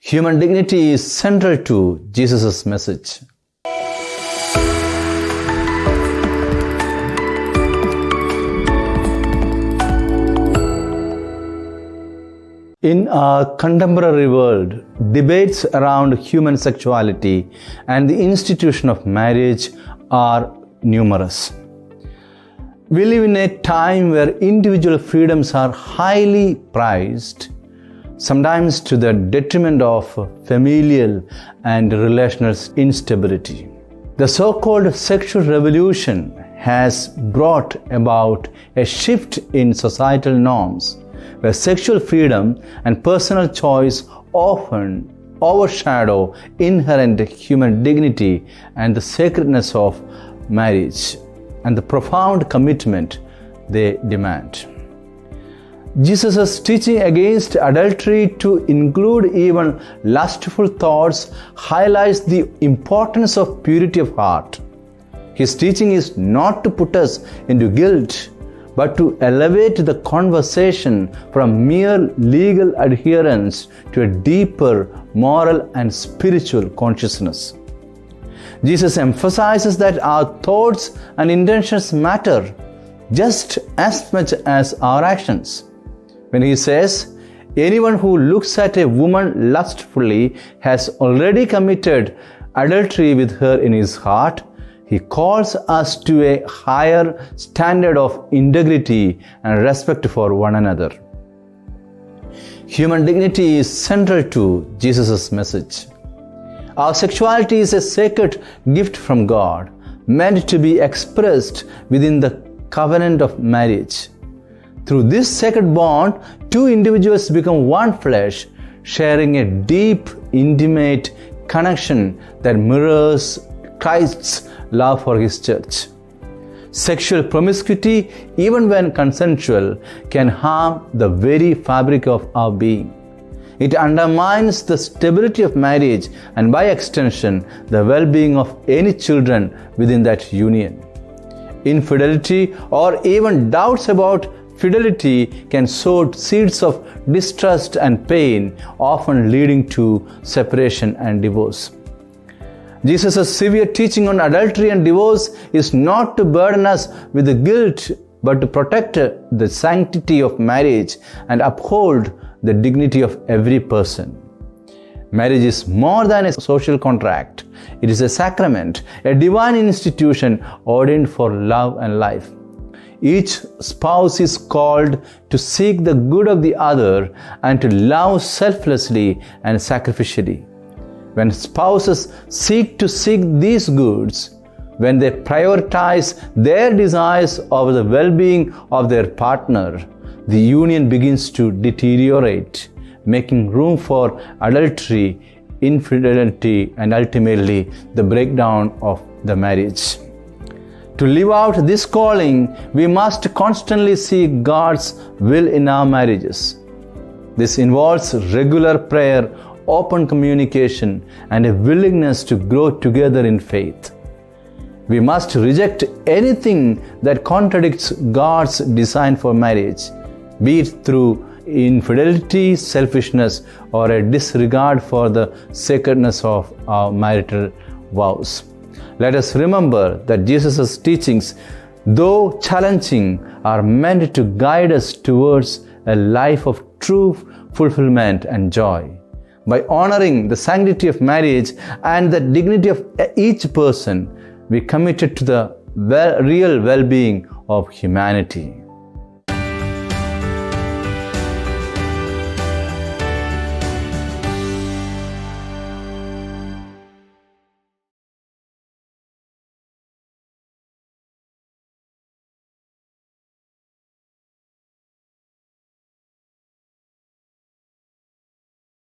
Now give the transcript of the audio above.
Human dignity is central to Jesus' message. In our contemporary world, debates around human sexuality and the institution of marriage are numerous. We live in a time where individual freedoms are highly prized, sometimes to the detriment of familial and relational instability. The so-called sexual revolution has brought about a shift in societal norms, where sexual freedom and personal choice often overshadow inherent human dignity and the sacredness of marriage and the profound commitment they demand. Jesus' teaching against adultery to include even lustful thoughts highlights the importance of purity of heart. His teaching is not to put us into guilt, but to elevate the conversation from mere legal adherence to a deeper moral and spiritual consciousness. Jesus emphasizes that our thoughts and intentions matter just as much as our actions. When he says, "Anyone who looks at a woman lustfully has already committed adultery with her in his heart," he calls us to a higher standard of integrity and respect for one another. Human dignity is central to Jesus' message. Our sexuality is a sacred gift from God, meant to be expressed within the covenant of marriage. Through this sacred bond, two individuals become one flesh, sharing a deep, intimate connection that mirrors Christ's love for His church. Sexual promiscuity, even when consensual, can harm the very fabric of our being. It undermines the stability of marriage and, by extension, the well-being of any children within that union. Infidelity or even doubts about fidelity can sow seeds of distrust and pain, often leading to separation and divorce. Jesus' severe teaching on adultery and divorce is not to burden us with the guilt, but to protect the sanctity of marriage and uphold the dignity of every person. Marriage is more than a social contract. It is a sacrament, a divine institution ordained for love and life. Each spouse is called to seek the good of the other and to love selflessly and sacrificially. When spouses seek these goods, when they prioritize their desires over the well-being of their partner, the union begins to deteriorate, making room for adultery, infidelity, and ultimately the breakdown of the marriage. To live out this calling, we must constantly seek God's will in our marriages. This involves regular prayer, open communication, and a willingness to grow together in faith. We must reject anything that contradicts God's design for marriage, be it through infidelity, selfishness, or a disregard for the sacredness of our marital vows. Let us remember that Jesus' teachings, though challenging, are meant to guide us towards a life of true fulfillment and joy. By honoring the sanctity of marriage and the dignity of each person, we committed to the real well-being of humanity.